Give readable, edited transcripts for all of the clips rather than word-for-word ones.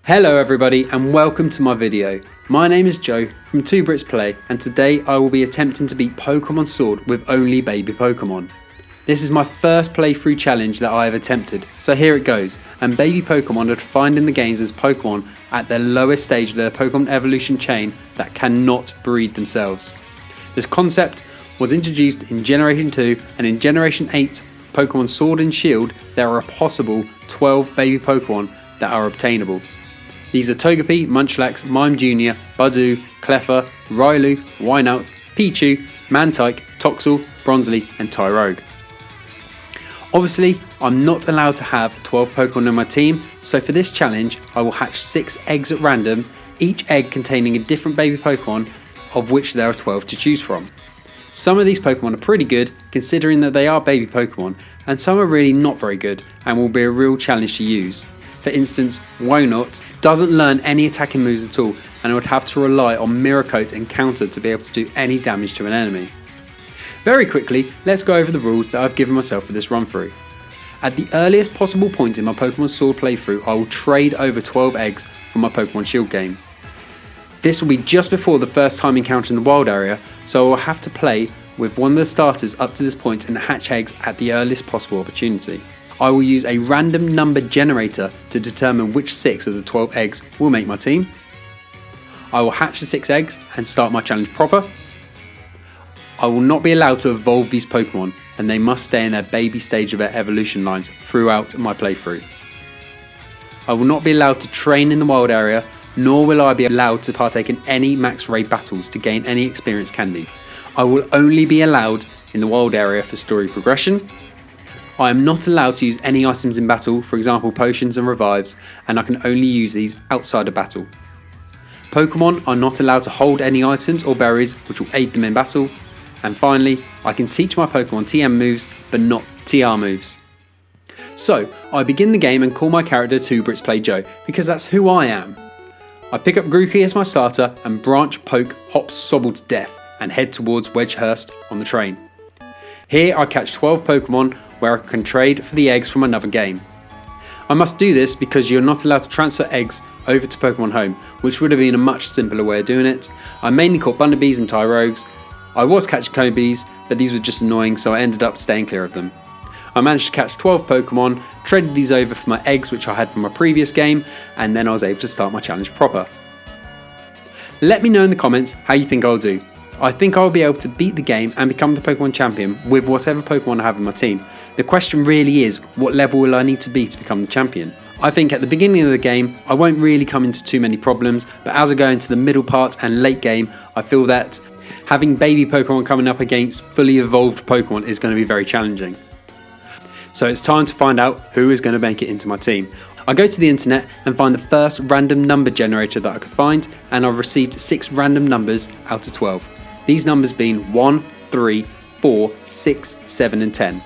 Hello everybody and welcome to my video. My name is Joe from 2Brits Play and today I will be attempting to beat Pokemon Sword with only baby Pokemon. This is my first playthrough challenge that I have attempted, so here it goes. And baby Pokemon are defined in the games as Pokemon at their lowest stage of their Pokemon evolution chain that cannot breed themselves. This concept was introduced in Generation 2 and in Generation 8 Pokemon Sword and Shield there are a possible 12 baby Pokemon that are obtainable. These are Togepi, Munchlax, Mime Jr., Budew, Cleffa, Riolu, Wynaut, Pichu, Mantike, Toxel, Bronzely and Tyrogue. Obviously, I'm not allowed to have 12 Pokemon in my team, so for this challenge I will hatch 6 eggs at random, each egg containing a different baby Pokemon, of which there are 12 to choose from. Some of these Pokemon are pretty good, considering that they are baby Pokemon, and some are really not very good, and will be a real challenge to use. For instance, Wynaut doesn't learn any attacking moves at all, and I would have to rely on Mirror Coat and Counter to be able to do any damage to an enemy. Very quickly, let's go over the rules that I've given myself for this run through. At the earliest possible point in my Pokemon Sword playthrough, I will trade over 12 eggs from my Pokemon Shield game. This will be just before the first time encountering the wild area, so I will have to play with one of the starters up to this point and hatch eggs at the earliest possible opportunity. I will use a random number generator to determine which 6 of the 12 eggs will make my team. I will hatch the 6 eggs and start my challenge proper. I will not be allowed to evolve these Pokemon, and they must stay in their baby stage of their evolution lines throughout my playthrough. I will not be allowed to train in the wild area, nor will I be allowed to partake in any max raid battles to gain any experience candy. I will only be allowed in the wild area for story progression. I am not allowed to use any items in battle, for example potions and revives, and I can only use these outside of battle. Pokemon are not allowed to hold any items or berries which will aid them in battle. And finally, I can teach my Pokemon TM moves, but not TR moves. So, I begin the game and call my character 2Brits Play Joe, because that's who I am. I pick up Grookey as my starter and Branch, Poke, Hop, Sobble to death and head towards Wedgehurst on the train. Here I catch 12 Pokemon where I can trade for the eggs from another game. I must do this because you're not allowed to transfer eggs over to Pokemon Home, which would have been a much simpler way of doing it. I mainly caught Bunnelbys and Tyrogues. I was catching Combis, but these were just annoying, so I ended up staying clear of them. I managed to catch 12 Pokemon, traded these over for my eggs which I had from my previous game, and then I was able to start my challenge proper. Let me know in the comments how you think I'll do. I think I'll be able to beat the game and become the Pokemon champion with whatever Pokemon I have in my team. The question really is, what level will I need to be to become the champion? I think at the beginning of the game, I won't really come into too many problems, but as I go into the middle part and late game, I feel that having baby Pokemon coming up against fully evolved Pokemon is going to be very challenging. So it's time to find out who is going to make it into my team. I go to the internet and find the first random number generator that I could find, and I've received 6 random numbers out of 12. These numbers being 1, 3, 4, 6, 7 and 10.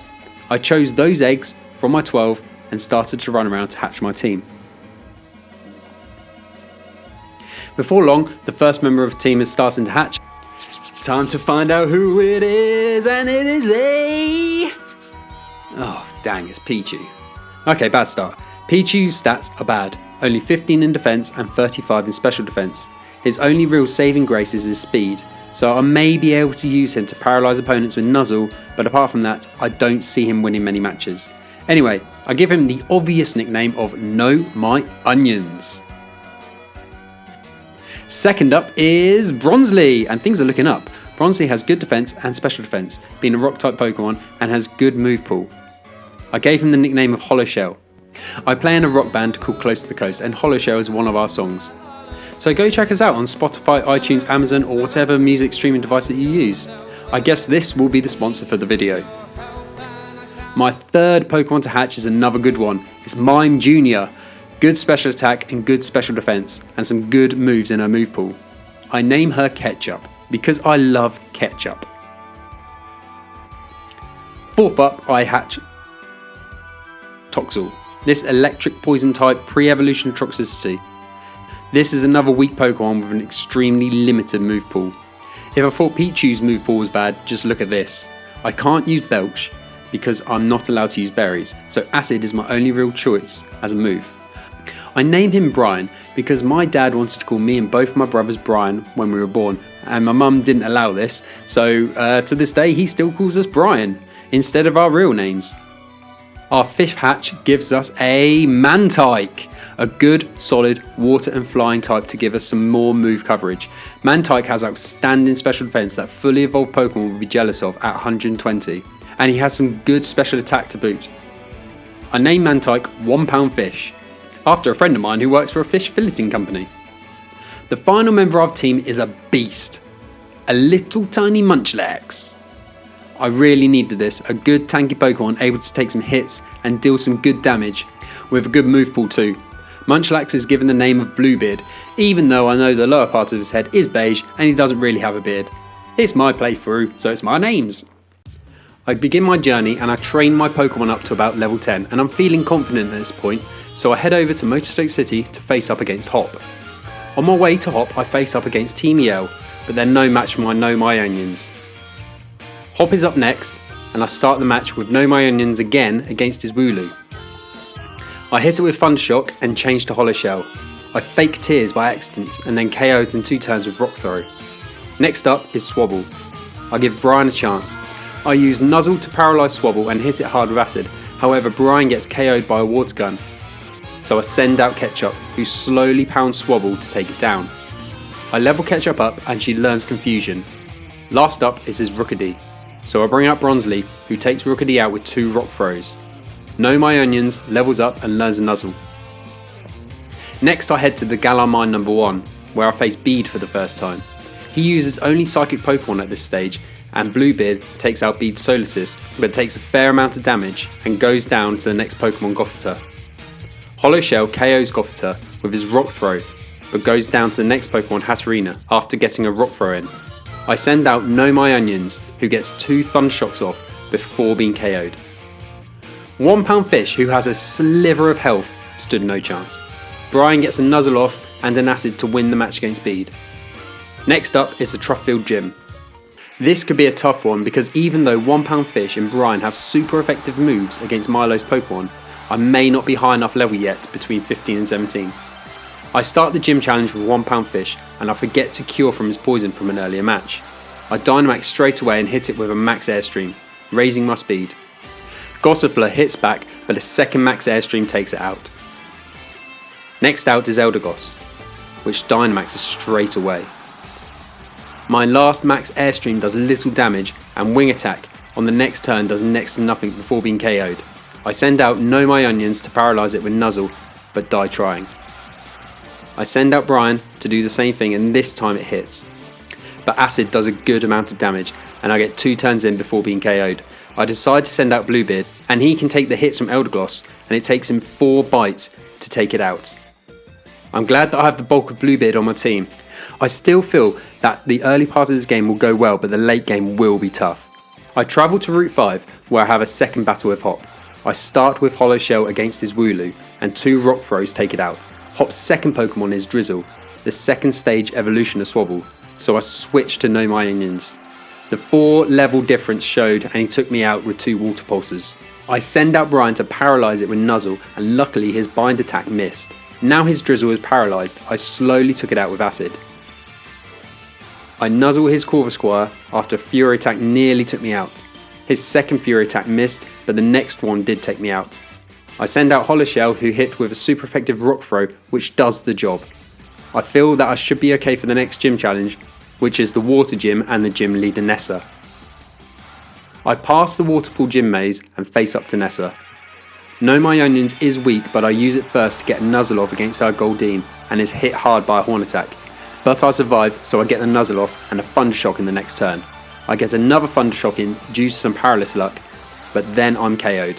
I chose those eggs from my 12 and started to run around to hatch my team. Before long, the first member of the team is starting to hatch. Time to find out who it is, and it is a... Oh, dang, it's Pichu. Okay, bad start. Pichu's stats are bad. Only 15 in defense and 35 in special defense. His only real saving grace is his speed, so I may be able to use him to paralyze opponents with Nuzzle, but apart from that, I don't see him winning many matches. Anyway, I give him the obvious nickname of Know My Onions. Second up is Bronzely, and things are looking up. Bronzely has good defense and special defense, being a rock type Pokemon, and has good move pool. I gave him the nickname of Hollow Shell. I play in a rock band called Close to the Coast, and Hollow Shell is one of our songs. So go check us out on Spotify, iTunes, Amazon or whatever music streaming device that you use. I guess this will be the sponsor for the video. My third Pokemon to hatch is another good one. It's Mime Jr. Good special attack and good special defense, and some good moves in her move pool. I name her Ketchup because I love ketchup. Fourth up, I hatch Toxel. This electric poison type pre-evolution Toxicity. This is another weak Pokemon with an extremely limited move pool. If I thought Pichu's move pool was bad, just look at this. I can't use Belch because I'm not allowed to use berries, so Acid is my only real choice as a move. I name him Brian because my dad wanted to call me and both my brothers Brian when we were born, and my mum didn't allow this, so to this day he still calls us Brian instead of our real names. Our fifth hatch gives us a Mantike, a good, solid water and flying type to give us some more move coverage. Mantike has outstanding special defense that fully evolved Pokemon will be jealous of at 120, and he has some good special attack to boot. I named Mantike 1 Pound Fish, after a friend of mine who works for a fish filleting company. The final member of our team is a beast, a little tiny Munchlax. I really needed this, a good tanky Pokemon able to take some hits and deal some good damage, with a good move pool too. Munchlax is given the name of Bluebeard, even though I know the lower part of his head is beige and he doesn't really have a beard. It's my playthrough, so it's my names. I begin my journey and I train my Pokemon up to about level 10, and I'm feeling confident at this point, so I head over to Motorstoke City to face up against Hop. On my way to Hop I face up against Team EL, but they're no match for my Know My Onions. Hop is up next, and I start the match with Know My Onions again against his Wooloo. I hit it with Thunder Shock and change to Hollow Shell. I fake Tears by accident and then KO'd in 2 turns with Rock Throw. Next up is Swabble. I give Brian a chance. I use Nuzzle to paralyse Swabble and hit it hard with Acid, however Brian gets KO'd by a Water Gun. So I send out Ketchup, who slowly pounds Swabble to take it down. I level Ketchup up and she learns Confusion. Last up is his Rookidee. So I bring out Bronzely, who takes Rookidee out with 2 Rock Throws. Know My Onions levels up and learns a Nuzzle. Next I head to the Galar Mine number 1, where I face Bead for the first time. He uses only Psychic Pokemon at this stage, and Bluebeard takes out Bead's Solasis, but takes a fair amount of damage and goes down to the next Pokemon Gothita. Hollow Shell KOs Gothita with his Rock Throw, but goes down to the next Pokemon Hatterena after getting a Rock Throw in. I send out Know My Onions, who gets 2 Thunder Shocks off before being KO'd. 1 Pound Fish, who has a sliver of health, stood no chance. Brian gets a Nuzzle off and an Acid to win the match against Bead. Next up is the Trufffield Gym. This could be a tough one because even though 1 Pound Fish and Brian have super effective moves against Milo's Pokemon, I may not be high enough level yet between 15 and 17. I start the gym challenge with 1 Pound Fish and I forget to cure from his poison from an earlier match. I Dynamax straight away and hit it with a Max Airstream, raising my speed. Gossifleur hits back, but a second Max Airstream takes it out. Next out is Eldegoss, which Dynamaxes straight away. My last Max Airstream does little damage, and Wing Attack on the next turn does next to nothing before being KO'd. I send out Know My Onions to paralyse it with Nuzzle, but die trying. I send out Brian to do the same thing, and this time it hits. But Acid does a good amount of damage, and I get 2 turns in before being KO'd. I decide to send out Bluebeard, and he can take the hits from Eldegoss, and it takes him 4 bites to take it out. I'm glad that I have the bulk of Bluebeard on my team. I still feel that the early part of this game will go well, but the late game will be tough. I travel to Route 5, where I have a second battle with Hop. I start with Hollow Shell against his Wooloo, and 2 Rock Throws take it out. Hop's second Pokemon is Drizzle, the second stage evolution of Swabble, so I switch to Know My Onions. The 4 level difference showed and he took me out with 2 Water Pulses. I send out Brian to paralyse it with Nuzzle, and luckily his bind attack missed. Now his Drizzle is paralysed, I slowly took it out with Acid. I Nuzzle his Corvisquire after a Fury attack nearly took me out. His second Fury attack missed, but the next one did take me out. I send out Hollow Shell, who hit with a super effective Rock Throw, which does the job. I feel that I should be okay for the next gym challenge, which is the Water Gym and the gym leader Nessa. I pass the Waterfall Gym Maze and face up to Nessa. Know My Onions is weak, but I use it first to get a Nuzzle off against our Goldeen and is hit hard by a Horn attack. But I survive, so I get the Nuzzle off and a Thunder Shock in the next turn. I get another Thunder Shock in due to some Paralysis luck, but then I'm KO'd.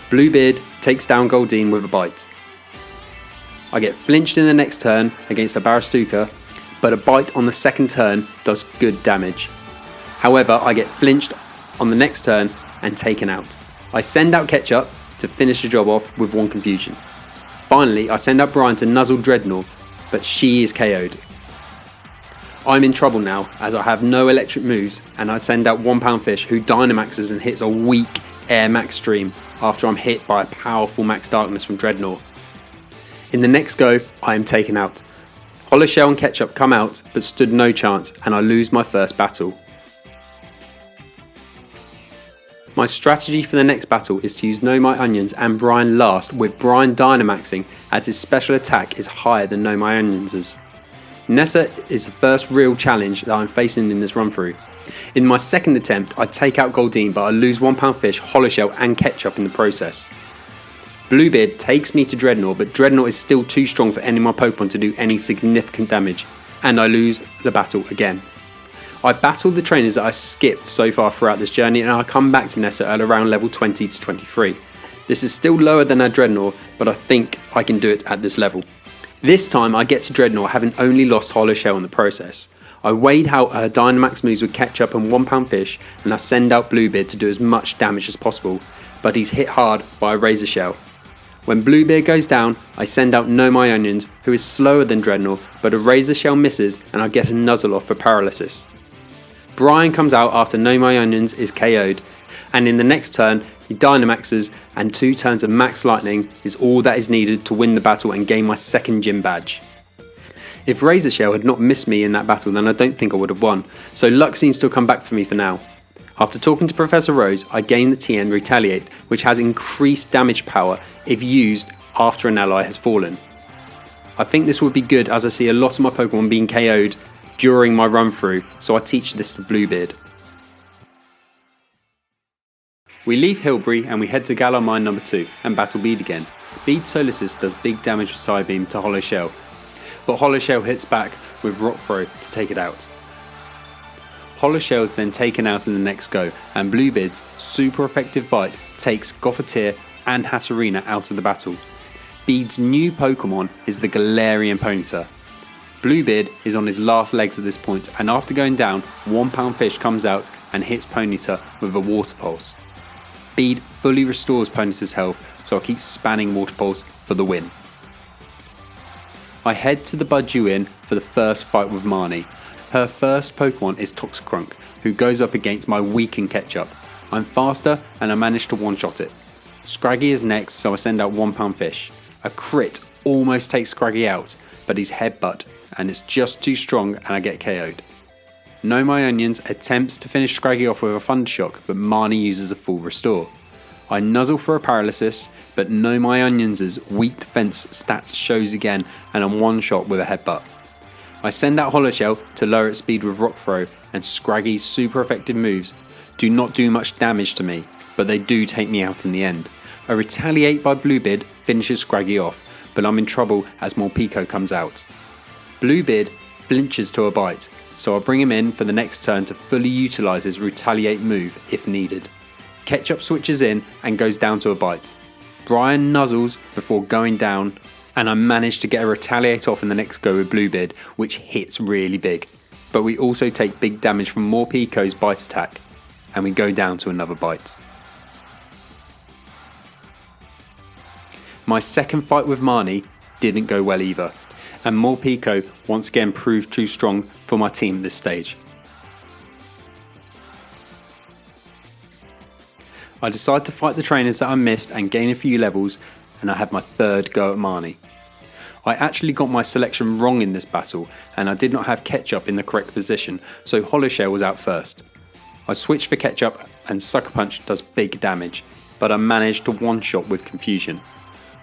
Bluebeard takes down Goldeen with a bite. I get flinched in the next turn against a Barastuka, but a bite on the second turn does good damage. However, I get flinched on the next turn and taken out. I send out Ketchup to finish the job off with 1 Confusion. Finally, I send out Brian to Nuzzle Dreadnought, but she is KO'd. I'm in trouble now as I have no electric moves, and I send out 1 Pound Fish, who Dynamaxes and hits a weak Air Max Stream after I'm hit by a powerful Max Darkness from Dreadnought. In the next go, I am taken out. Hollow Shell and Ketchup come out, but stood no chance, and I lose my first battle. My strategy for the next battle is to use Know My Onions and Brian last, with Brian Dynamaxing as his special attack is higher than Know My Onions'. Nessa is the first real challenge that I'm facing in this run through. In my second attempt, I take out Goldeen, but I lose £1 fish, Hollow Shell and Ketchup in the process. Bluebeard takes me to Dreadnought, but Dreadnought is still too strong for any of my Pokemon to do any significant damage, and I lose the battle again. I battled the trainers that I skipped so far throughout this journey, and I come back to Nessa at around level 20 to 23. This is still lower than our Dreadnought, but I think I can do it at this level. This time I get to Dreadnought having only lost Hollow Shell in the process. I weighed out her Dynamax moves with Ketchup and £1 fish, and I send out Bluebeard to do as much damage as possible, but he's hit hard by a Razor Shell. When Bluebeard goes down, I send out Know My Onions, who is slower than Dreadnought, but a Razor Shell misses and I get a Nuzzle off for paralysis. Brian comes out after Know My Onions is KO'd, and in the next turn he Dynamaxes, and 2 turns of Max Lightning is all that is needed to win the battle and gain my second gym badge. If Razor Shell had not missed me in that battle, then I don't think I would have won, so luck seems to have come back for me for now. After talking to Professor Rose, I gain the TN Retaliate, which has increased damage power if used after an ally has fallen. I think this would be good as I see a lot of my Pokemon being KO'd during my run through, so I teach this to Bluebeard. We leave Hilbury and we head to Galar Mine number 2 and battle Bead again. Bead Solis's does big damage with Psybeam to Hollow Shell, but Hollow Shell hits back with Rock Throw to take it out. Hollow Shell is then taken out in the next go, and Bluebeard's super effective bite takes Gothitelle and Hatterena out of the battle. Bead's new Pokemon is the Galarian Ponyta. Bluebeard is on his last legs at this point, and after going down, £1 fish comes out and hits Ponyta with a Water Pulse. Bead fully restores Ponyta's health, so I keep spanning Water Pulse for the win. I head to the Budew Inn for the first fight with Marnie. Her first Pokemon is Toxicrunch, who goes up against my weakened Ketchup. I'm faster and I manage to one-shot it. Scraggy is next, so I send out £1 fish. A crit almost takes Scraggy out, but he's headbutt and it's just too strong and I get KO'd. Know My Onions attempts to finish Scraggy off with a Thundershock, but Marnie uses a full restore. I nuzzle for a paralysis, but Know My Onions' weak defense stat shows again and I'm one shot with a headbutt. I send out Hollow Shell to lower its speed with Rock Throw, and Scraggy's super effective moves do not do much damage to me, but they do take me out in the end. A Retaliate by Bluebeard finishes Scraggy off, but I'm in trouble as Morpeko comes out. Bluebeard flinches to a bite, so I bring him in for the next turn to fully utilise his Retaliate move if needed. Ketchup switches in and goes down to a bite. Brian nuzzles before going down, and I manage to get a Retaliate off in the next go with Bluebeard, which hits really big. But we also take big damage from Morpeko's bite attack, and we go down to another bite. My second fight with Marnie didn't go well either, and Morpeko once again proved too strong for my team at this stage. I decide to fight the trainers that I missed and gain a few levels, and I have my third go at Marnie. I actually got my selection wrong in this battle, and I did not have Ketchup in the correct position, so Hollow Shell was out first. I switched for Ketchup and Sucker Punch does big damage, but I managed to one-shot with Confusion.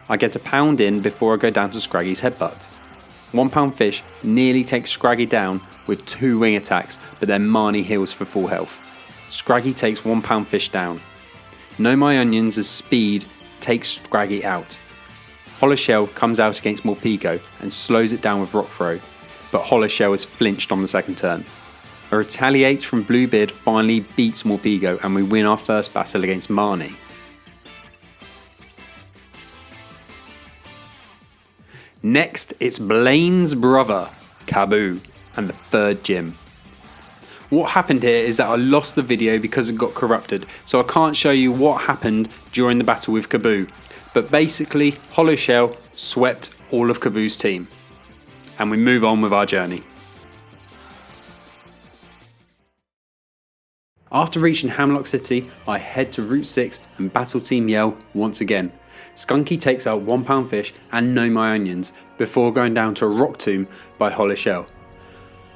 I get a pound in before I go down to Scraggy's headbutt. £1 fish nearly takes Scraggy down with 2 wing attacks, but then Marnie heals for full health. Scraggy takes £1 fish down. Know My Onions' speed takes Scraggy out. Hollow Shell comes out against Morpeko and slows it down with Rock Throw, but Hollow Shell is flinched on the second turn. A Retaliate from Bluebeard finally beats Morpeko and we win our first battle against Marnie. Next, it's Blaine's brother, Kaboo, and the third gym. What happened here is that I lost the video because it got corrupted, so I can't show you what happened during the battle with Kaboo. But basically, Hollow Shell swept all of Kaboo's team. And we move on with our journey. After reaching Hamlock City, I head to Route 6 and battle Team Yell once again. Skunky takes out 1 pound fish and Know My Onions before going down to a rock tomb by Hollow Shell.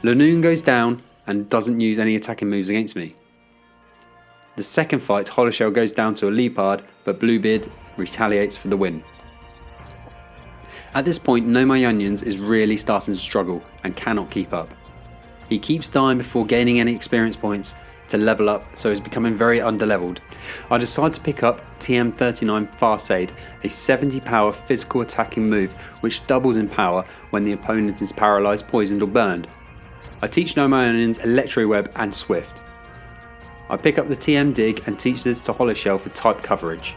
Lanoon goes down and doesn't use any attacking moves against me. The second fight, Hollow Shell goes down to a Leopard, but Bluebeard retaliates for the win. At this point, Know My Onions is really starting to struggle and cannot keep up. He keeps dying before gaining any experience points to level up, so he's becoming very underleveled. I decide to pick up TM39 Farseid, a 70 power physical attacking move which doubles in power when the opponent is paralysed, poisoned or burned. I teach Know My Onions Electro Web and Swift. I pick up the TM Dig and teach this to Hollow Shell for type coverage.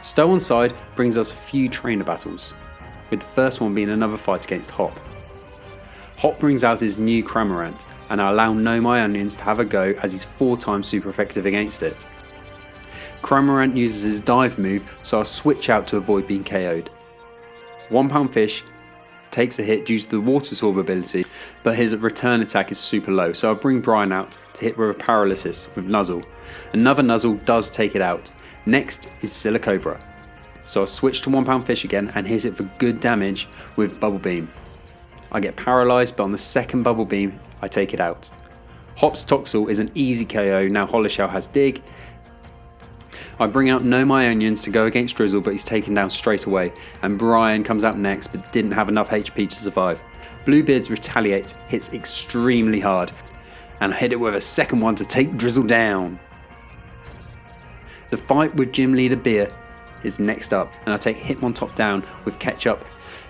Stow on side brings us a few trainer battles, with the first one being another fight against Hop. Hop brings out his new Cramorant, and I allow Know My Onions to have a go as he's 4 times super effective against it. Cramorant uses his dive move, so I switch out to avoid being KO'd. 1 pound fish takes a hit due to the Water Sorb ability, but his return attack is super low, so I bring Brian out to hit with a Paralysis with Nuzzle. Another Nuzzle does take it out. Next is Silicobra, so I switch to 1 pound fish again and hit it for good damage with Bubble Beam. I get paralysed, but on the second Bubble Beam I take it out. Hop's Toxel is an easy KO, now Hollow Shell has Dig. I bring out Know My Onions to go against Drizzle, but he's taken down straight away, and Brian comes out next but didn't have enough HP to survive. Bluebeard's Retaliate hits extremely hard, and I hit it with a second one to take Drizzle down. The fight with Gym Leader Beer is next up, and I take Hitmontop down with Ketchup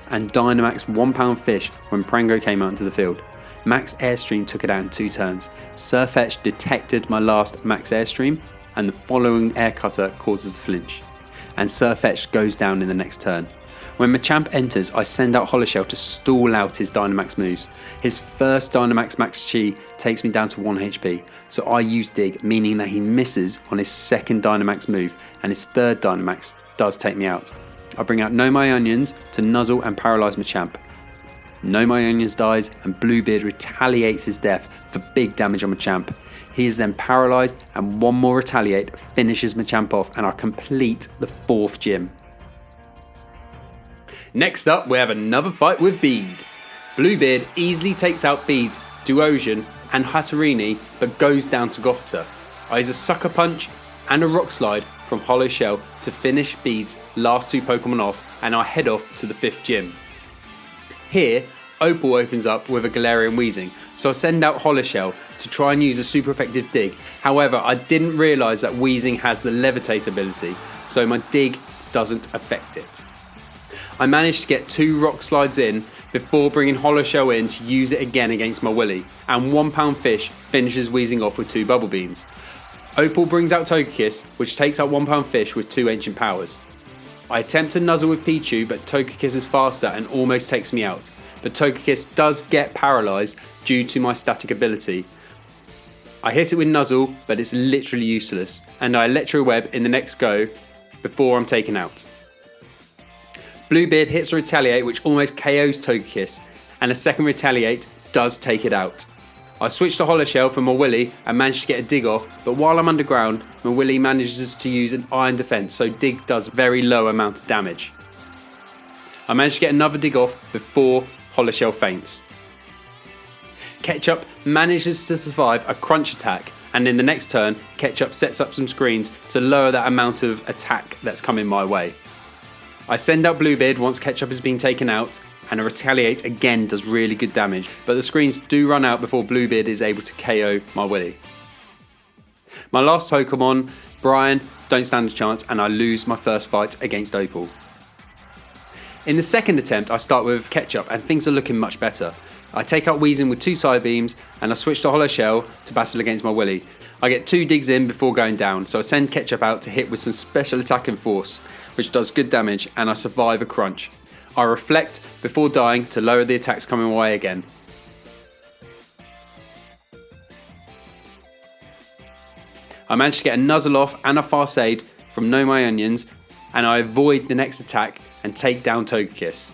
and Dynamax 1 pound fish when Prango came out into the field. Max Airstream took it out in 2 turns. Sirfetch'd detected my last Max Airstream, and the following Air Cutter causes a flinch, and Sirfetch'd goes down in the next turn. When Machamp enters, I send out Hollow Shell to stall out his Dynamax moves. His first Dynamax Max Chi takes me down to 1 HP, so I use Dig, meaning that he misses on his second Dynamax move, and his third Dynamax does take me out. I bring out Know My Onions to Nuzzle and paralyse Machamp. Know My Onions dies, and Bluebeard retaliates his death for big damage on Machamp. He is then paralysed, and one more Retaliate finishes Machamp off, and I complete the 4th gym. Next up, we have another fight with Bead. Bluebeard easily takes out Bead's Duosion and Hatterini, but goes down to Gothita. I use a Sucker Punch and a Rock Slide from Hollow Shell to finish Bead's last 2 Pokemon off, and I head off to the 5th gym. Here, Opal opens up with a Galarian Weezing, so I send out Hollow Shell to try and use a super effective Dig. However, I didn't realise that Weezing has the Levitate ability, so my Dig doesn't affect it. I managed to get 2 Rock Slides in before bringing Hollow Shell in to use it again against my Willy, and 1 pound fish finishes Weezing off with 2 Bubble Beams. Opal brings out Togekiss, which takes out 1 pound fish with 2 Ancient Powers. I attempt to nuzzle with Pichu, but Togekiss is faster and almost takes me out. But Togekiss does get paralysed due to my static ability. I hit it with Nuzzle, but it's literally useless, and I Electro Web in the next go before I'm taken out. Bluebeard hits a Retaliate which almost KOs Togekiss, and a second Retaliate does take it out. I switch to Hollow Shell for Mawili and manage to get a Dig off, but while I'm underground, Mawili manages to use an Iron Defense, so Dig does very low amount of damage. I manage to get another Dig off before Hollow Shell faints. Ketchup manages to survive a Crunch attack, and in the next turn, Ketchup sets up some screens to lower that amount of attack that's coming my way. I send out Bluebeard once Ketchup has been taken out, and a Retaliate again does really good damage, but the screens do run out before Bluebeard is able to KO my Willy. My last Pokemon, Brian, don't stand a chance, and I lose my first fight against Opal. In the second attempt, I start with Ketchup, and things are looking much better. I take out Weezing with 2 Side Beams, and I switch to Hollow Shell to battle against my Willy. I get 2 digs in before going down, so I send Ketchup out to hit with some special attack and force, which does good damage, and I survive a Crunch. I reflect before dying to lower the attacks coming my way again. I manage to get a Nuzzle off and a Farseid from Know My Onions, and I avoid the next attack and take down Togekiss.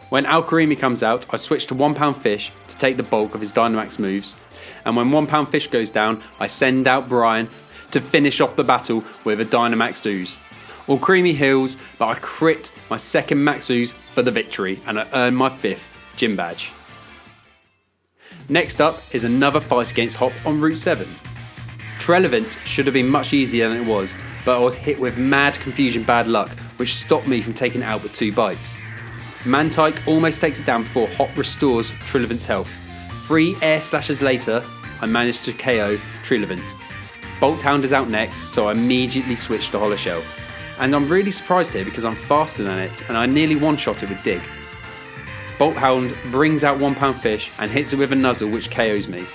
When Alkarimi comes out, I switch to 1 pound fish to take the bulk of his Dynamax moves, and when 1 pound fish goes down, I send out Brian to finish off the battle with a Dynamax Ooze. All creamy hills, but I crit my second Max Ooze for the victory and I earn my 5th gym badge. Next up is another fight against Hop on Route 7. Trelevant should have been much easier than it was, but I was hit with mad confusion bad luck, which stopped me from taking it out with 2 bites. Mantike almost takes it down before Hop restores Trelevant's health. 3 air slashes later, I managed to KO Trelevant. Bolthound is out next, so I immediately switched to Holoshell. And I'm really surprised here because I'm faster than it and I nearly one-shot it with Dig. Bolthound brings out 1 pound fish and hits it with a Nuzzle which KOs me.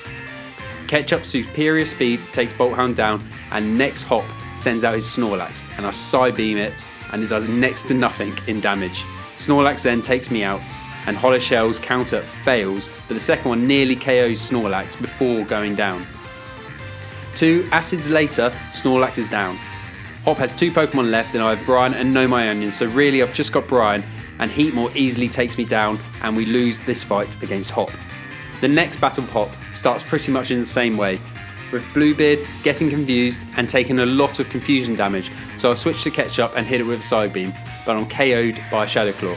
Ketchup's superior speed takes Bolthound down and next Hop sends out his Snorlax and I Psybeam it and it does next to nothing in damage. Snorlax then takes me out and Holoshell's counter fails, but the second one nearly KOs Snorlax before going down. 2 acids later, Snorlax is down. Hop has 2 Pokemon left and I have Brian and Know My Onion, so really I've just got Brian and Heatmore easily takes me down and we lose this fight against Hop. The next battle of Hop starts pretty much in the same way, with Bluebeard getting confused and taking a lot of confusion damage, so I switch to Ketchup and hit it with a Psybeam, but I'm KO'd by a Shadow Claw.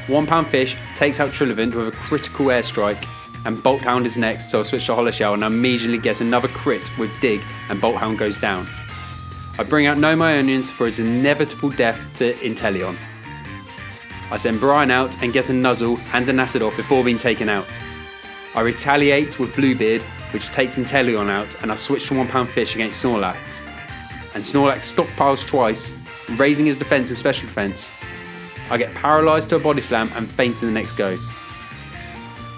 1 pound fish takes out Trelevant with a critical airstrike, and Bolthound is next, so I switch to Holoshell and I immediately get another crit with Dig and Bolthound goes down. I bring out Know My Onions for his inevitable death to Inteleon. I send Brian out and get a Nuzzle and an Acid off before being taken out. I retaliate with Bluebeard, which takes Inteleon out, and I switch to 1 pound fish against Snorlax. And Snorlax stockpiles twice, raising his defense and special defense. I get paralysed to a Body Slam and faint in the next go.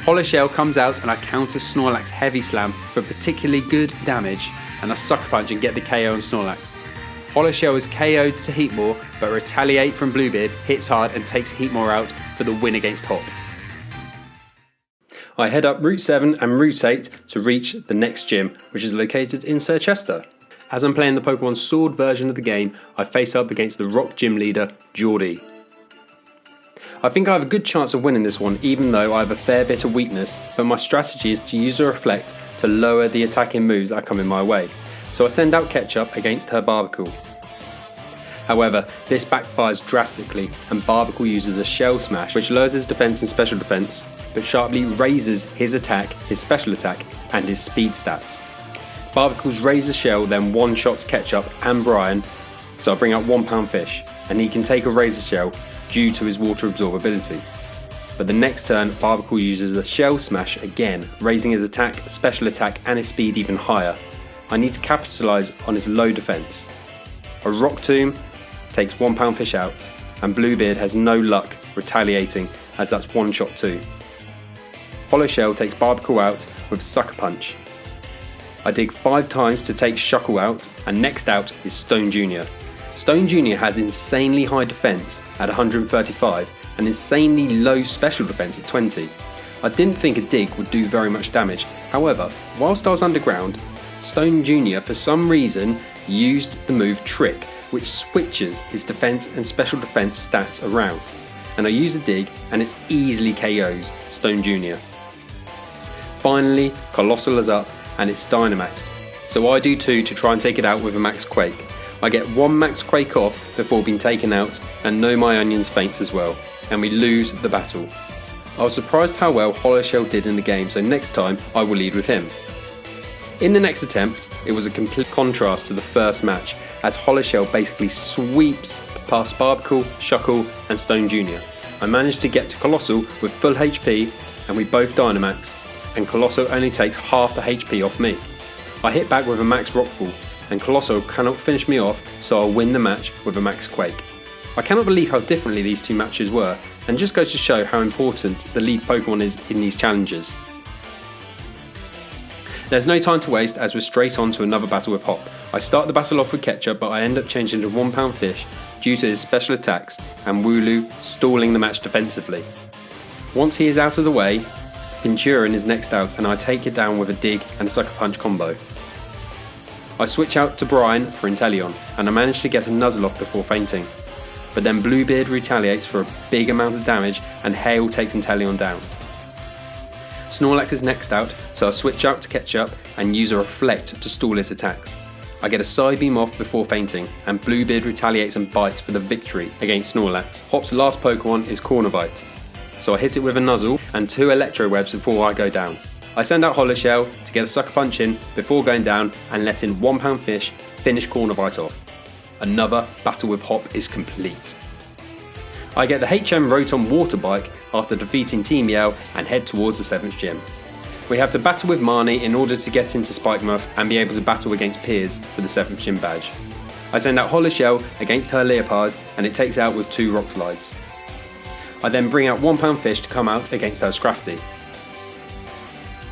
Holoshell comes out and I counter Snorlax Heavy Slam for particularly good damage, and I Sucker Punch and get the KO on Snorlax. Holoshell is KO'd to Heatmore, but Retaliate from Bluebeard hits hard and takes Heatmore out for the win against Hop. I head up Route 7 and Route 8 to reach the next gym, which is located in Sir Chester. As I'm playing the Pokemon Sword version of the game, I face up against the Rock Gym leader, Geordie. I think I have a good chance of winning this one, even though I have a fair bit of weakness, but my strategy is to use a Reflect to lower the attacking moves that come in my way. So I send out Ketchup against her Barbicle. However, this backfires drastically and Barbicle uses a Shell Smash which lowers his defense and special defense, but sharply raises his attack, his special attack and his speed stats. Barbicle's Razor Shell then one-shots Ketchup and Brian, so I bring out 1 pound fish and he can take a Razor Shell due to his Water Absorb ability. But the next turn, Barbicle uses a Shell Smash again, raising his attack, special attack and his speed even higher. I need to capitalise on his low defence. A Rock Tomb takes 1 pound fish out, and Bluebeard has no luck retaliating as that's one shot too. Holoshell takes Barbicle out with Sucker Punch. I dig 5 times to take Shuckle out, and next out is Stone Jr. Stone Jr. has insanely high defence at 135 and insanely low special defence at 20. I didn't think a dig would do very much damage, however, whilst I was underground, Stone Jr. for some reason used the move Trick, which switches his defense and special defense stats around, and I use a dig and it easily KOs Stone Jr. Finally, Colossal is up and it's Dynamaxed, so I do too to try and take it out with a Max Quake. I get 1 Max Quake off before being taken out and Know My Onions faints as well, and we lose the battle. I was surprised how well Holoshell did in the game, so next time I will lead with him. In the next attempt, it was a complete contrast to the first match, as Holoshell basically sweeps past Barbicle, Shuckle and Stone Jr. I managed to get to Colossal with full HP and we both Dynamax, and Colossal only takes half the HP off me. I hit back with a Max Rockfall and Colossal cannot finish me off, so I'll win the match with a Max Quake. I cannot believe how differently these two matches were, and just goes to show how important the lead Pokemon is in these challenges. There's no time to waste as we're straight on to another battle with Hop. I start the battle off with Ketchup, but I end up changing to 1 pound fish due to his special attacks and Wooloo stalling the match defensively. Once he is out of the way, Pinchurin is next out and I take it down with a Dig and a Sucker Punch combo. I switch out to Brian for Inteleon and I manage to get a Nuzzle off before fainting. But then Bluebeard retaliates for a big amount of damage and Hail takes Inteleon down. Snorlax is next out, so I switch out to Ketchup and use a Reflect to stall his attacks. I get a Psybeam off before fainting, and Bluebeard retaliates and bites for the victory against Snorlax. Hop's last Pokemon is Corner Bite, so I hit it with a Nuzzle and 2 Electro Webs before I go down. I send out Holoshell to get a Sucker Punch in before going down and letting £1 Fish finish Corner Bite off. Another battle with Hop is complete. I get the HM Rotom Water Bike after defeating Team Yell and head towards the 7th gym. We have to battle with Marnie in order to get into Spikemuth and be able to battle against Piers for the 7th gym badge. I send out Holoshell against her Liepard and it takes out with 2 Rock Slides. I then bring out £1 Fish to come out against her Scrafty.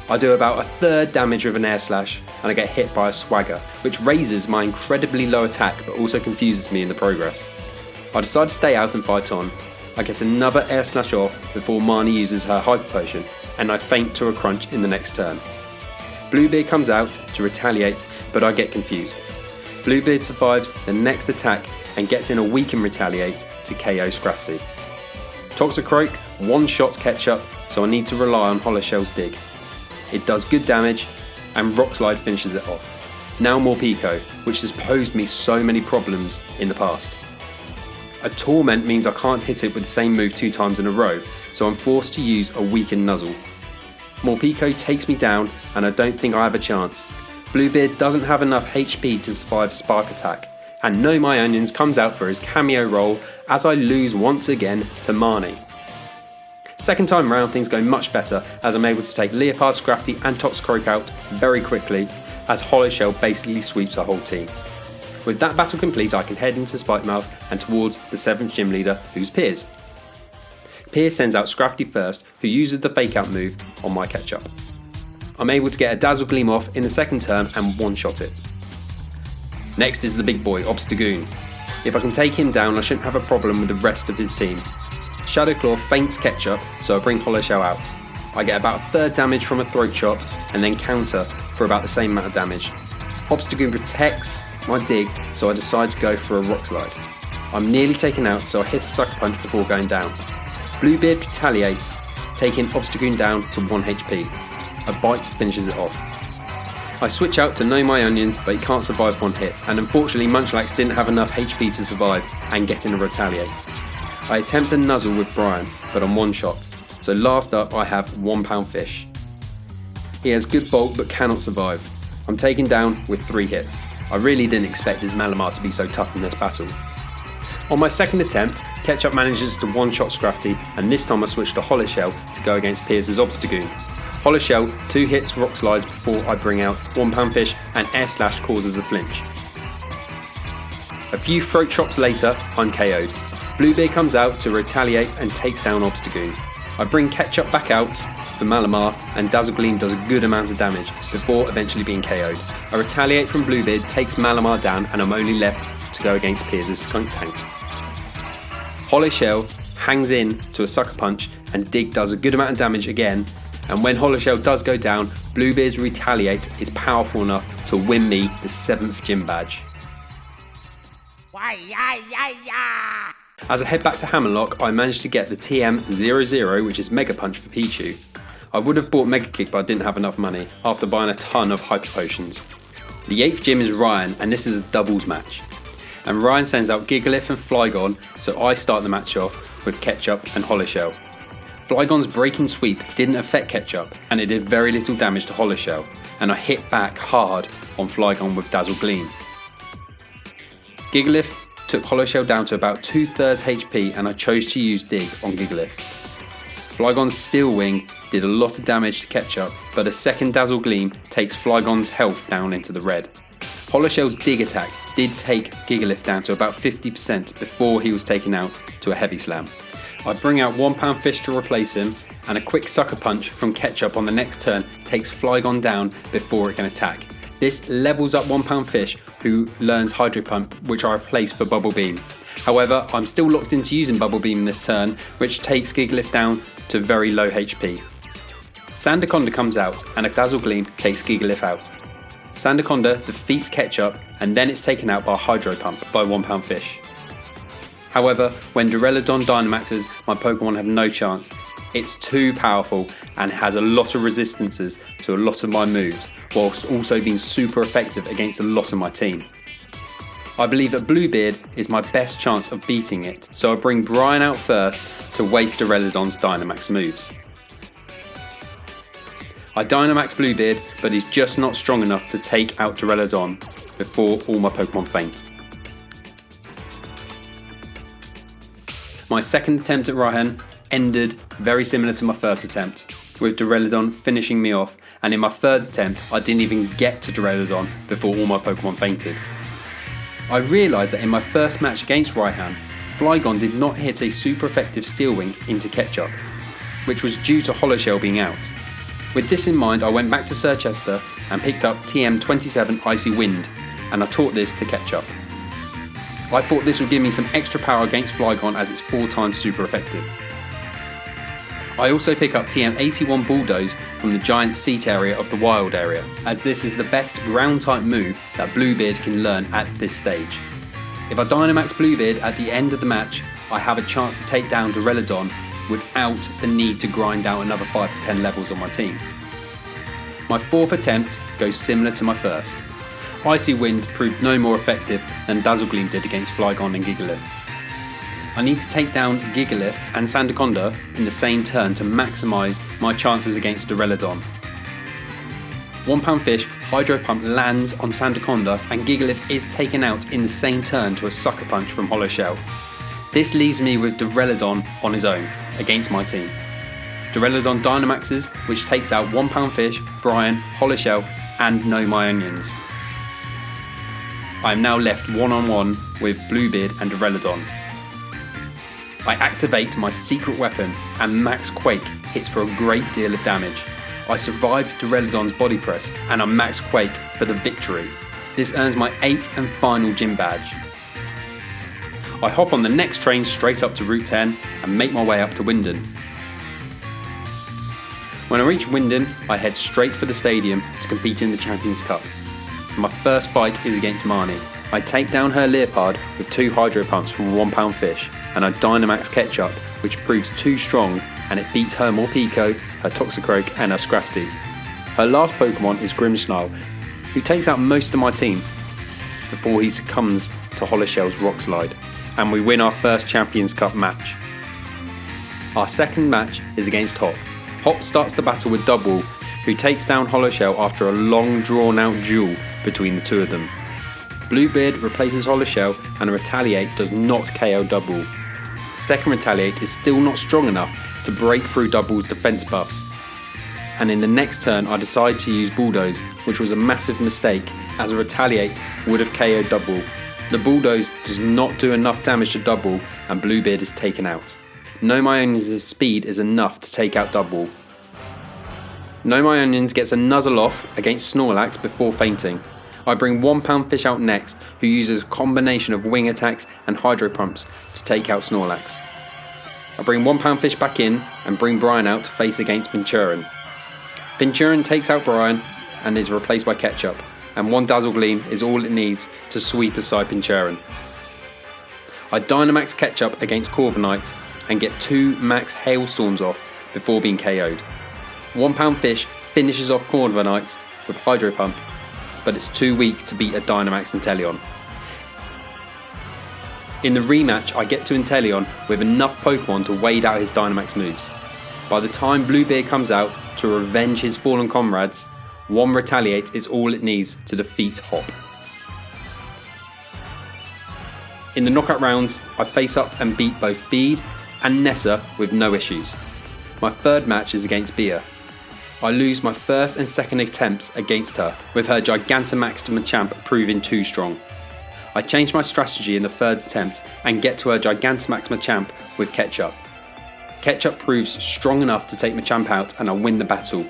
I do about a third damage with an Air Slash and I get hit by a Swagger, which raises my incredibly low attack but also confuses me in the progress. I decide to stay out and fight on. I get another Air Slash off before Marnie uses her Hyper Potion and I faint to a crunch in the next turn. Bluebeard comes out to retaliate but I get confused. Bluebeard survives the next attack and gets in a Weaken Retaliate to KO Scrafty. Toxicroak one-shots Ketchup, so I need to rely on Holoshell's Dig. It does good damage and Rock Slide finishes it off. Now Morpeko, which has posed me so many problems in the past. A Torment means I can't hit it with the same move 2 times in a row, so I'm forced to use a weakened Nuzzle. Morpeko takes me down and I don't think I have a chance. Bluebeard doesn't have enough HP to survive a Spark Attack, and No My Onions comes out for his cameo role as I lose once again to Marnie. Second time round things go much better as I'm able to take Liepard, Scrafty and Toxicroak out very quickly as Holoshell basically sweeps the whole team. With that battle complete I can head into Spikemuth and towards the 7th gym leader, who's Piers. Piers sends out Scrafty first, who uses the Fake Out move on my Ketchup. I'm able to get a Dazzle Gleam off in the second turn and one-shot it. Next is the big boy, Obstagoon. If I can take him down I shouldn't have a problem with the rest of his team. Shadow Claw feints Ketchup, so I bring Holoshell out. I get about a third damage from a Throat Chop and then counter for about the same amount of damage. Obstagoon protects my dig, so I decide to go for a Rock Slide. I'm nearly taken out, so I hit a Sucker Punch before going down. Bluebeard retaliates, taking Obstagoon down to 1 HP. A Bite finishes it off. I switch out to No My Onions, but he can't survive 1 hit, and unfortunately Munchlax didn't have enough HP to survive and get in a Retaliate. I attempt a Nuzzle with Brian, but I'm one-shot, so last up I have £1 Fish. He has good bulk but cannot survive. I'm taken down with 3 hits. I really didn't expect his Malamar to be so tough in this battle. On my second attempt, Ketchup manages to one-shot Scrafty, and this time I switch to Holoshell to go against Piers' Obstagoon. Holoshell 2 hits Rock Slides before I bring out £1 Fish and Air Slash causes a flinch. A few Throat Chops later, I'm KO'd. Bluebeard comes out to retaliate and takes down Obstagoon. I bring Ketchup back out for Malamar and Dazzle Gleam does a good amount of damage before eventually being KO'd. I retaliate from Bluebeard, takes Malamar down and I'm only left to go against Piers' Skuntank. Holoshell hangs in to a Sucker Punch and Dig does a good amount of damage again, and when Holoshell does go down, Bluebeard's Retaliate is powerful enough to win me the 7th gym badge. As I head back to Hammerlock, I managed to get the TM00, which is Mega Punch for Pichu. I would have bought Mega Kick, but I didn't have enough money after buying a ton of Hyper Potions. The 8th gym is Ryan, and this is a doubles match. And Ryan sends out Gigalith and Flygon, so I start the match off with Ketchup and Holoshell. Flygon's Breaking Sweep didn't affect Ketchup, and it did very little damage to Holoshell, and I hit back hard on Flygon with Dazzle Gleam. Gigalith took Holoshell down to about 2/3 HP, and I chose to use Dig on Gigalith. Flygon's Steel Wing did a lot of damage to Ketchup, but a second Dazzle Gleam takes Flygon's health down into the red. Holoshell's Dig attack did take Gigalith down to about 50% before he was taken out to a Heavy Slam. I bring out £1 Fish to replace him, and a quick Sucker Punch from Ketchup on the next turn takes Flygon down before it can attack. This levels up £1 Fish, who learns Hydro Pump, which I replace for Bubble Beam. However, I'm still locked into using Bubble Beam this turn, which takes Gigalith down to very low HP. Sandaconda comes out, and a Dazzle Gleam takes Gigalith out. Sandaconda defeats Ketchup, and then it's taken out by Hydro Pump by £1 Fish. However, when Duraludon Dynamaxes, my Pokemon have no chance. It's too powerful and has a lot of resistances to a lot of my moves, whilst also being super effective against a lot of my team. I believe that Bluebeard is my best chance of beating it, so I bring Brian out first to waste Duraludon's Dynamax moves. I Dynamax Bluebeard, but he's just not strong enough to take out Duraludon before all my Pokemon faint. My second attempt at Raihan ended very similar to my first attempt, with Duraludon finishing me off, and in my third attempt I didn't even get to Duraludon before all my Pokemon fainted. I realised that in my first match against Raihan, Flygon did not hit a super effective Steel Wing into Ketchup, which was due to Hollow Shell being out. With this in mind, I went back to Sir Chester and picked up TM27 Icy Wind, and I taught this to Ketchup. I thought this would give me some extra power against Flygon as it's 4 times super effective. I also pick up TM81 Bulldoze from the giant seat area of the wild area, as this is the best ground type move that Bluebeard can learn at this stage. If I Dynamax Bluebeard at the end of the match, I have a chance to take down Duraludon without the need to grind out another 5 to 10 levels on my team. My fourth attempt goes similar to my first. Icy Wind proved no more effective than Dazzlegleam did against Flygon and Gigalith. I need to take down Gigalith and Sandaconda in the same turn to maximise my chances against Duraludon. 1 Pound Fish Hydro Pump lands on Sandaconda and Gigalith is taken out in the same turn to a Sucker Punch from Hollow Shell. This leaves me with Duraludon on his own against my team. Duraludon Dynamaxes, which takes out 1 Pound Fish, Brian, Hollow Shell and Know My Onions. I am now left one-on-one with Bluebeard and Duraludon. I activate my secret weapon and Max Quake hits for a great deal of damage. I survived Duraludon's body press and I Max Quake for the victory. This earns my 8th and final gym badge. I hop on the next train straight up to Route 10 and make my way up to Wyndon. When I reach Wyndon, I head straight for the stadium to compete in the Champions Cup. My first fight is against Marnie. I take down her Leopard with 2 Hydro Pumps from 1 Pound Fish, and I Dynamax Ketchup, which proves too strong and it beats her Morpeko, her Toxicroak and her Scrafty. Her last Pokemon is Grimmsnarl, who takes out most of my team before he succumbs to Hollow Shell's Rock Slide, and we win our first Champions Cup match. Our second match is against Hop. Hop starts the battle with Double, who takes down Hollow Shell after a long drawn out duel between the two of them. Bluebeard replaces Hollow Shell and a Retaliate does not KO Double. Second Retaliate is still not strong enough to break through Double's defense buffs. And in the next turn I decide to use Bulldoze, which was a massive mistake as a Retaliate would have KO'd Double. The Bulldoze does not do enough damage to Double and Bluebeard is taken out. Know My Onions' speed is enough to take out Double. Know My Onions gets a Nuzzle off against Snorlax before fainting. I bring 1 Pound Fish out next, who uses a combination of wing attacks and hydro pumps to take out Snorlax. I bring 1 Pound Fish back in and bring Brian out to face against Pinchurin. Pinchurin takes out Brian and is replaced by Ketchup, and 1 Dazzlegleam is all it needs to sweep aside Pinchurin. I Dynamax Ketchup against Corviknight and get 2 max Hailstorms off before being KO'd. 1 Pound Fish finishes off Corviknight with Hydro Pump, but it's too weak to beat a Dynamax Inteleon. In the rematch, I get to Inteleon with enough Pokemon to wade out his Dynamax moves. By the time Bluebeard comes out to revenge his fallen comrades, 1 Retaliate is all it needs to defeat Hop. In the knockout rounds, I face up and beat both Bede and Nessa with no issues. My third match is against Bea. I lose my first and second attempts against her, with her Gigantamax Machamp proving too strong. I change my strategy in the third attempt and get to her Gigantamax Machamp with Ketchup. Ketchup proves strong enough to take Machamp out and I win the battle.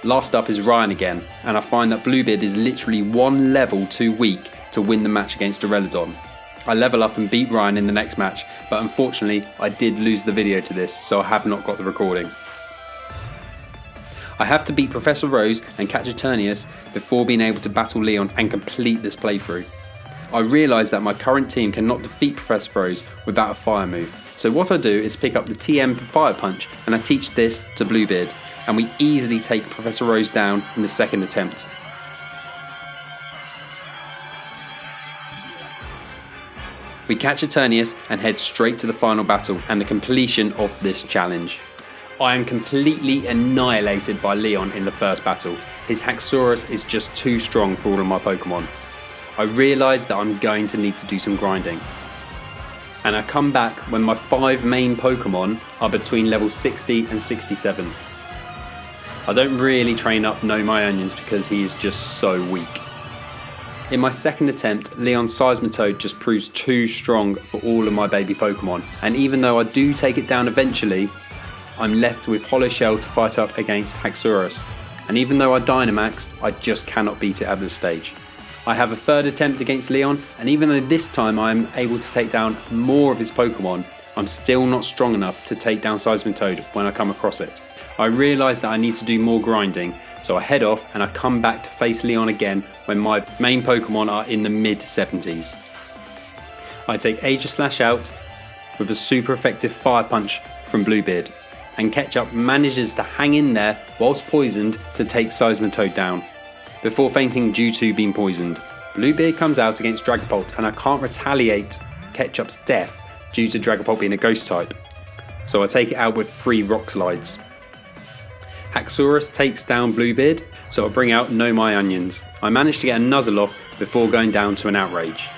Last up is Ryan again, and I find that Bluebeard is literally 1 level too weak to win the match against Duraludon. I level up and beat Ryan in the next match, but unfortunately I did lose the video to this, so I have not got the recording. I have to beat Professor Rose and catch Eternius before being able to battle Leon and complete this playthrough. I realise that my current team cannot defeat Professor Rose without a fire move, so what I do is pick up the TM for Fire Punch and I teach this to Bluebeard, and we easily take Professor Rose down in the second attempt. We catch Eternius and head straight to the final battle and the completion of this challenge. I am completely annihilated by Leon in the first battle. His Haxorus is just too strong for all of my Pokemon. I realise that I'm going to need to do some grinding. And I come back when my 5 main Pokemon are between level 60 and 67. I don't really train up Know My Onions because he is just so weak. In my second attempt, Leon's Seismitoad just proves too strong for all of my baby Pokemon, and even though I do take it down eventually, I'm left with Hollow Shell to fight up against Haxorus, and even though I Dynamax, I just cannot beat it at this stage. I have a third attempt against Leon, and even though this time I am able to take down more of his Pokemon, I'm still not strong enough to take down Seismitoad when I come across it. I realise that I need to do more grinding, so I head off and I come back to face Leon again when my main Pokemon are in the mid 70s. I take Aegislash out with a super effective Fire Punch from Bluebeard, and Ketchup manages to hang in there whilst poisoned to take Seismitoad down, before fainting due to being poisoned. Bluebeard comes out against Dragapult and I can't retaliate Ketchup's death due to Dragapult being a ghost type, so I take it out with 3 Rock Slides. Haxorus takes down Bluebeard, so I bring out Know My Onions. I manage to get a Nuzlocke before going down to an Outrage.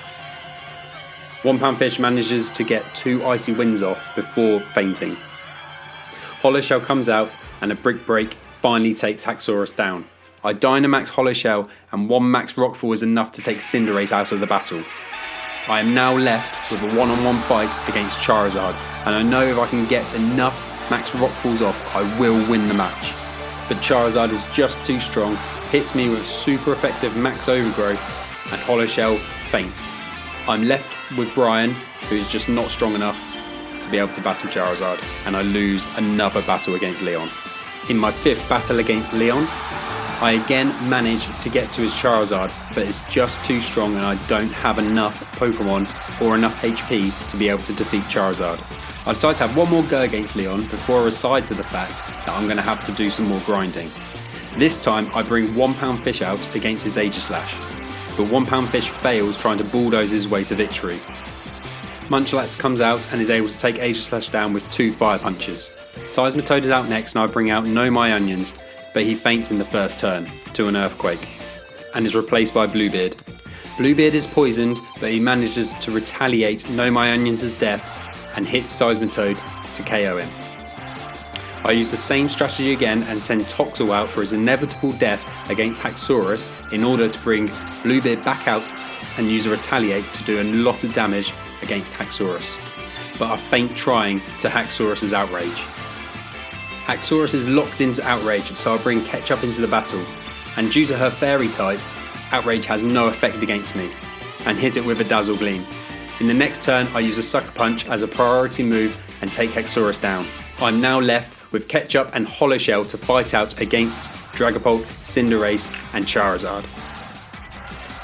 One Poundfish manages to get 2 Icy Winds off before fainting. Hollow Shell comes out and a Brick Break finally takes Haxorus down. I Dynamax Hollow Shell and 1 Max Rockfall is enough to take Cinderace out of the battle. I am now left with a one-on-one fight against Charizard, and I know if I can get enough Max Rockfalls off, I will win the match. But Charizard is just too strong, hits me with super effective Max Overgrowth, and Hollow Shell faints. I'm left with Brian, who is just not strong enough to be able to battle Charizard, and I lose another battle against Leon. In my 5th battle against Leon, I again manage to get to his Charizard, but it's just too strong and I don't have enough Pokemon or enough HP to be able to defeat Charizard. I decide to have one more go against Leon before I reside to the fact that I'm going to have to do some more grinding. This time I bring 1 Poundfish out against his Aegislash, but 1 Poundfish fails trying to bulldoze his way to victory. Munchlax comes out and is able to take Aegislash down with 2 Fire Punches. Seismitoad is out next and I bring out Know My Onions, but he faints in the first turn to an Earthquake and is replaced by Bluebeard. Bluebeard is poisoned, but he manages to retaliate Know My Onions' death and hits Seismitoad to KO him. I use the same strategy again and send Toxel out for his inevitable death against Haxorus in order to bring Bluebeard back out and use a Retaliate to do a lot of damage against Haxorus, but I faint trying to Haxorus' Outrage. Haxorus is locked into Outrage, so I bring Ketchup into the battle, and due to her Fairy type, Outrage has no effect against me, and hit it with a Dazzle Gleam. In the next turn, I use a Sucker Punch as a priority move and take Haxorus down. I'm now left with Ketchup and Hollow Shell to fight out against Dragapult, Cinderace and Charizard.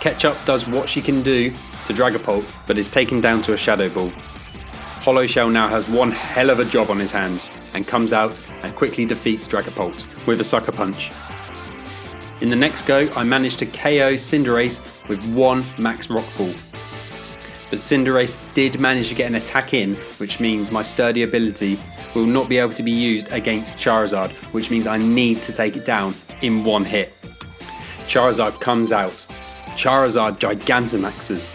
Ketchup does what she can do to Dragapult, but is taken down to a Shadow Ball. Hollow Shell now has one hell of a job on his hands and comes out and quickly defeats Dragapult with a Sucker Punch. In the next go, I manage to KO Cinderace with 1 Max Rockfall. But Cinderace did manage to get an attack in, which means my Sturdy ability will not be able to be used against Charizard, which means I need to take it down in 1 hit. Charizard comes out. Charizard Gigantamaxes.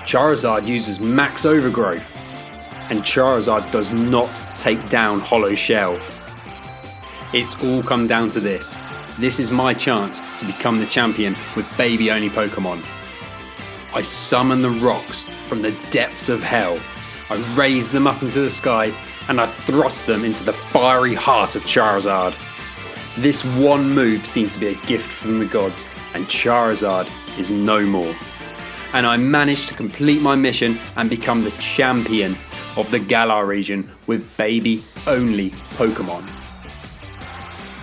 Charizard uses Max Overgrowth. And Charizard does not take down Hollow Shell. It's all come down to this. This is my chance to become the champion with baby-only Pokemon. I summon the rocks from the depths of hell. I raise them up into the sky and I thrust them into the fiery heart of Charizard. This one move seemed to be a gift from the gods, and Charizard is no more. And I managed to complete my mission and become the champion of the Galar region with baby-only Pokemon.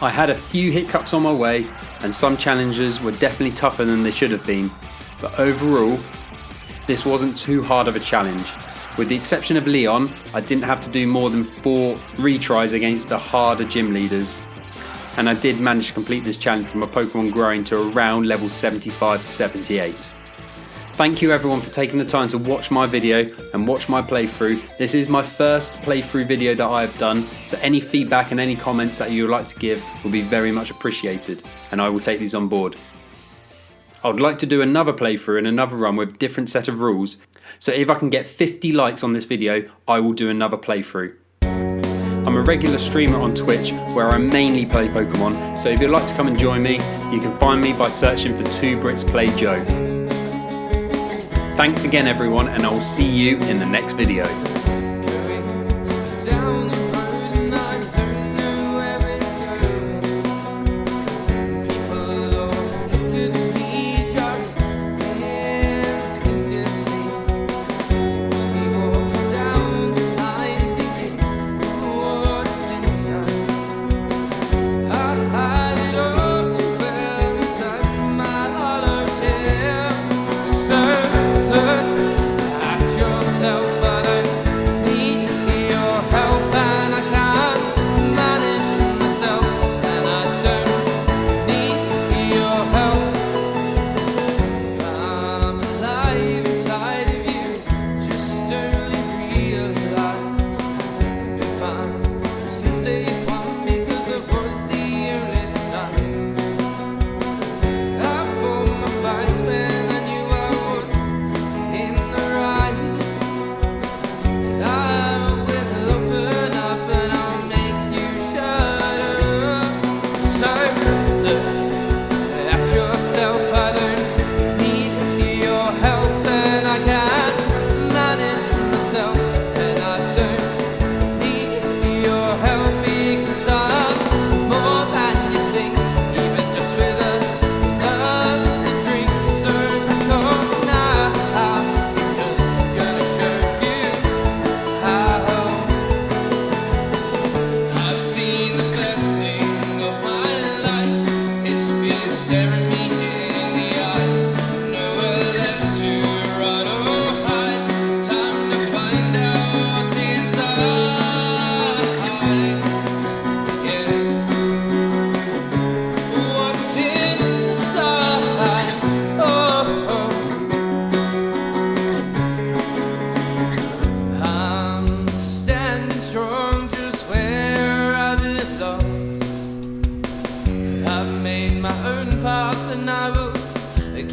I had a few hiccups on my way, and some challenges were definitely tougher than they should have been, but overall, this wasn't too hard of a challenge. With the exception of Leon, I didn't have to do more than 4 retries against the harder gym leaders, and I did manage to complete this challenge with my Pokemon growing to around level 75 to 78. Thank you everyone for taking the time to watch my video and watch my playthrough. This is my first playthrough video that I have done, so any feedback and any comments that you would like to give will be very much appreciated, and I will take these on board. I would like to do another playthrough and another run with a different set of rules, so if I can get 50 likes on this video, I will do another playthrough. I'm a regular streamer on Twitch where I mainly play Pokemon, so if you'd like to come and join me, you can find me by searching for 2Brits Play Joe. Thanks again everyone, and I will see you in the next video.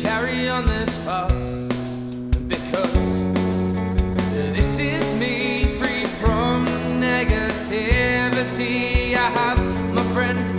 Carry on this path, because this is me, free from negativity. I have my friends